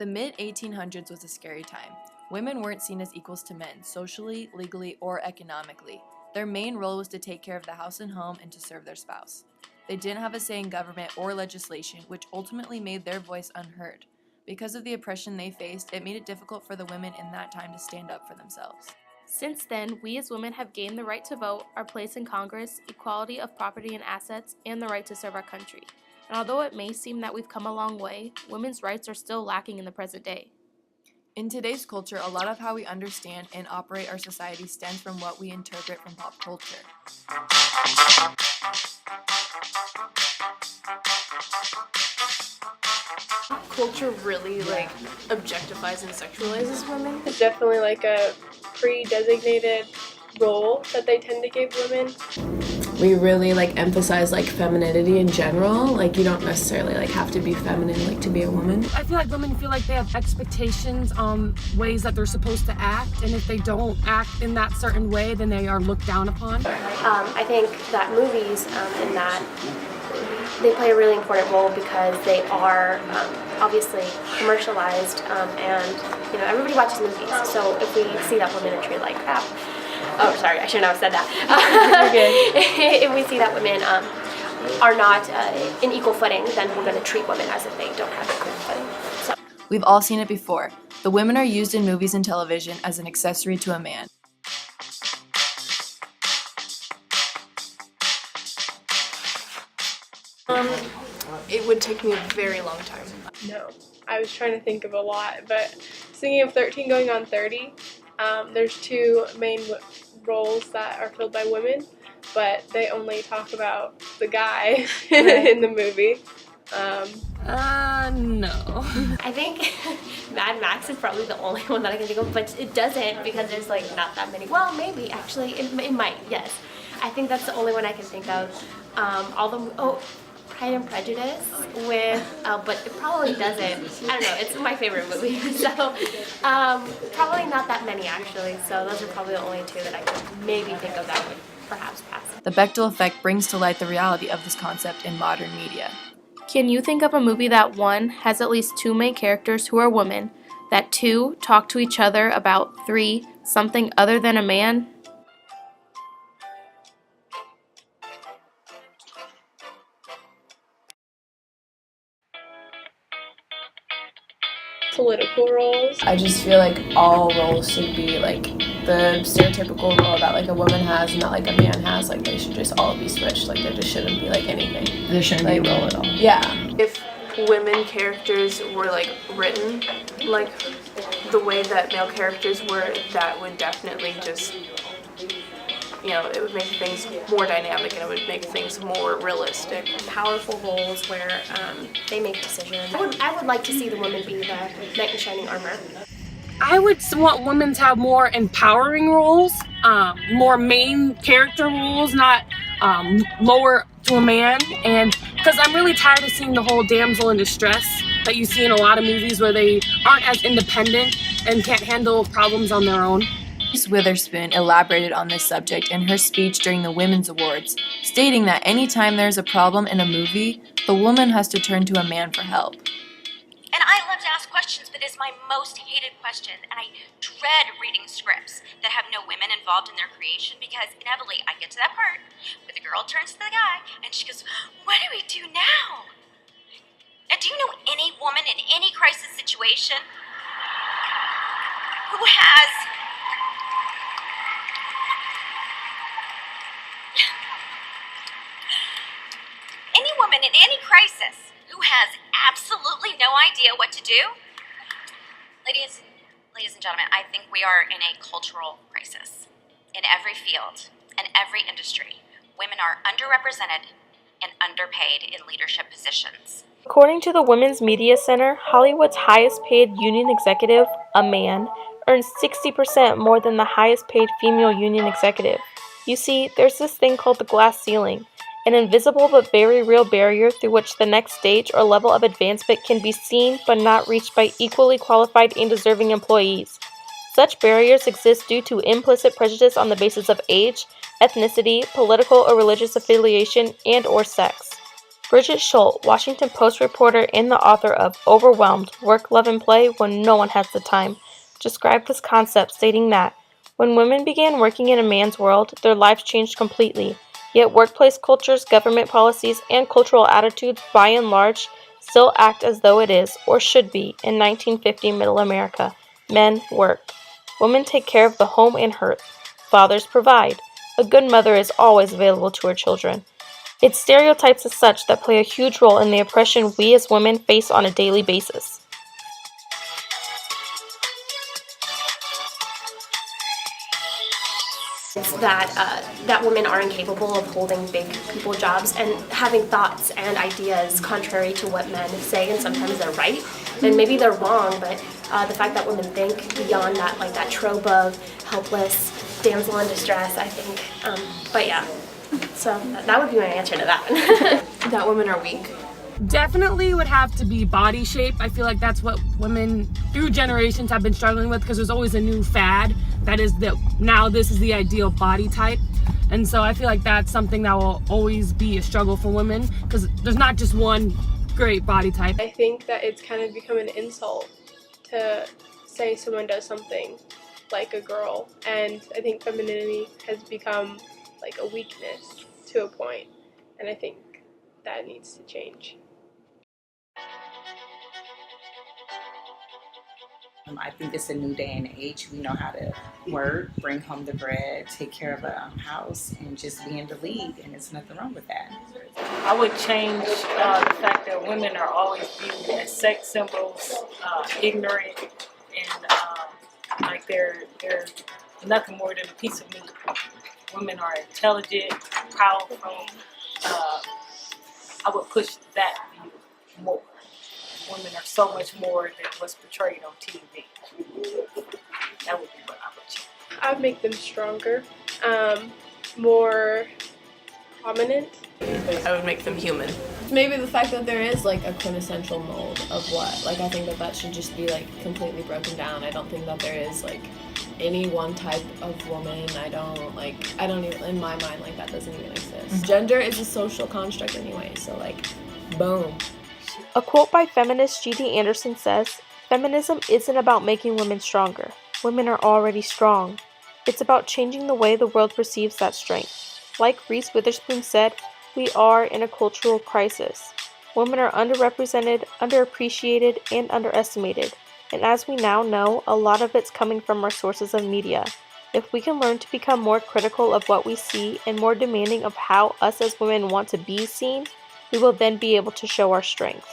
The mid-1800s was a scary time. Women weren't seen as equals to men, socially, legally, or economically. Their main role was to take care of the house and home and to serve their spouse. They didn't have a say in government or legislation, which ultimately made their voice unheard. Because of the oppression they faced, it made it difficult for the women in that time to stand up for themselves. Since then, we as women have gained the right to vote, our place in Congress, equality of property and assets, and the right to serve our country. And although it may seem that we've come a long way, women's rights are still lacking in the present day. In today's culture, a lot of how we understand and operate our society stems from what we interpret from pop culture. Culture really objectifies and sexualizes women. It's definitely a pre-designated role that they tend to give women. We really emphasize femininity in general. You don't necessarily have to be feminine to be a woman. I feel like women feel like they have expectations on ways that they're supposed to act, and if they don't act in that certain way, then they are looked down upon. I think that movies in that they play a really important role because they are obviously commercialized, and everybody watches movies. So if we see that women are treated like crap, oh sorry, I shouldn't have said that. If we see that women are not in equal footing, then we're going to treat women as if they don't have equal footing. So. We've all seen it before. The women are used in movies and television as an accessory to a man. It would take me a very long time. No, I was trying to think of a lot, but thinking of 13 going on 30, there's two main roles that are filled by women, but they only talk about the guy in the movie. No. I think Mad Max is probably the only one that I can think of, but it doesn't because there's not that many. Well, maybe actually it might. Yes, I think that's the only one I can think of. Pride and Prejudice but it probably doesn't. I don't know. It's my favorite movie, so probably not that many actually. So those are probably the only two that I could maybe think of that would perhaps pass. The Bechdel effect brings to light the reality of this concept in modern media. Can you think of a movie that 1 has at least 2 main characters who are women, that 2 talk to each other about 3 something other than a man? Political roles. I just feel all roles should be the stereotypical role that a woman has and that a man has. They should just all be switched. There just shouldn't be anything. There shouldn't be a role at all. Yeah. If women characters were written the way that male characters were, that would definitely just it would make things more dynamic and it would make things more realistic. Powerful roles where they make decisions. I would like to see the woman be the knight in shining armor. I would want women to have more empowering roles, more main character roles, not lower to a man. And because I'm really tired of seeing the whole damsel in distress that you see in a lot of movies where they aren't as independent and can't handle problems on their own. Reese Witherspoon elaborated on this subject in her speech during the Women's Awards, stating that anytime there is a problem in a movie, the woman has to turn to a man for help. And I love to ask questions, but it's my most hated question, and I dread reading scripts that have no women involved in their creation because inevitably I get to that part where the girl turns to the guy and she goes, "What do we do now?" Now, do you know any woman in any crisis situation who has in any crisis who has absolutely no idea what to do? Ladies and gentlemen, I think we are in a cultural crisis. In every field and every industry, women are underrepresented and underpaid in leadership positions. According to the Women's Media Center, Hollywood's highest paid union executive, a man, earns 60% more than the highest paid female union executive. You see, there's this thing called the glass ceiling, an invisible but very real barrier through which the next stage or level of advancement can be seen but not reached by equally qualified and deserving employees. Such barriers exist due to implicit prejudice on the basis of age, ethnicity, political or religious affiliation, and/or sex. Bridget Schultz, Washington Post reporter and the author of Overwhelmed, Work, Love, and Play When No One Has the Time, described this concept, stating that when women began working in a man's world, their lives changed completely, yet workplace cultures, government policies, and cultural attitudes, by and large, still act as though it is, or should be, in 1950 Middle America. Men work. Women take care of the home and hearth. Fathers provide. A good mother is always available to her children. It's stereotypes as such that play a huge role in the oppression we as women face on a daily basis. It's that women are incapable of holding big people jobs and having thoughts and ideas contrary to what men say, and sometimes they're right and maybe they're wrong, but the fact that women think beyond that, like that trope of helpless damsel in distress, I think. But yeah, so that would be my answer to that. That women are weak. Definitely would have to be body shape. I feel like that's what women through generations have been struggling with, because there's always a new fad that is that now this is the ideal body type. And so I feel like that's something that will always be a struggle for women, because there's not just one great body type. I think that it's kind of become an insult to say someone does something like a girl, and I think femininity has become like a weakness to a point, and I think that needs to change. I think it's a new day and age. We know how to work, bring home the bread, take care of a house, and just be in the lead, and there's nothing wrong with that. I would change the fact that women are always viewed as sex symbols, ignorant, and like they're nothing more than a piece of meat. Women are intelligent, powerful. I would push that view more. Women are so much more than what's portrayed on TV. That would be what I would change. I'd make them stronger, more prominent. I would make them human. Maybe the fact that there is like a quintessential mold of what, like I think that should just be like completely broken down. I don't think that there is like any one type of woman. I don't even, in my mind, like that doesn't even exist. Gender is a social construct anyway, so like, boom. A quote by feminist G.D. Anderson says, "Feminism isn't about making women stronger. Women are already strong. It's about changing the way the world perceives that strength. Like Reese Witherspoon said, we are in a cultural crisis. Women are underrepresented, underappreciated, and underestimated. And as we now know, a lot of it's coming from our sources of media. If we can learn to become more critical of what we see and more demanding of how us as women want to be seen, we will then be able to show our strength."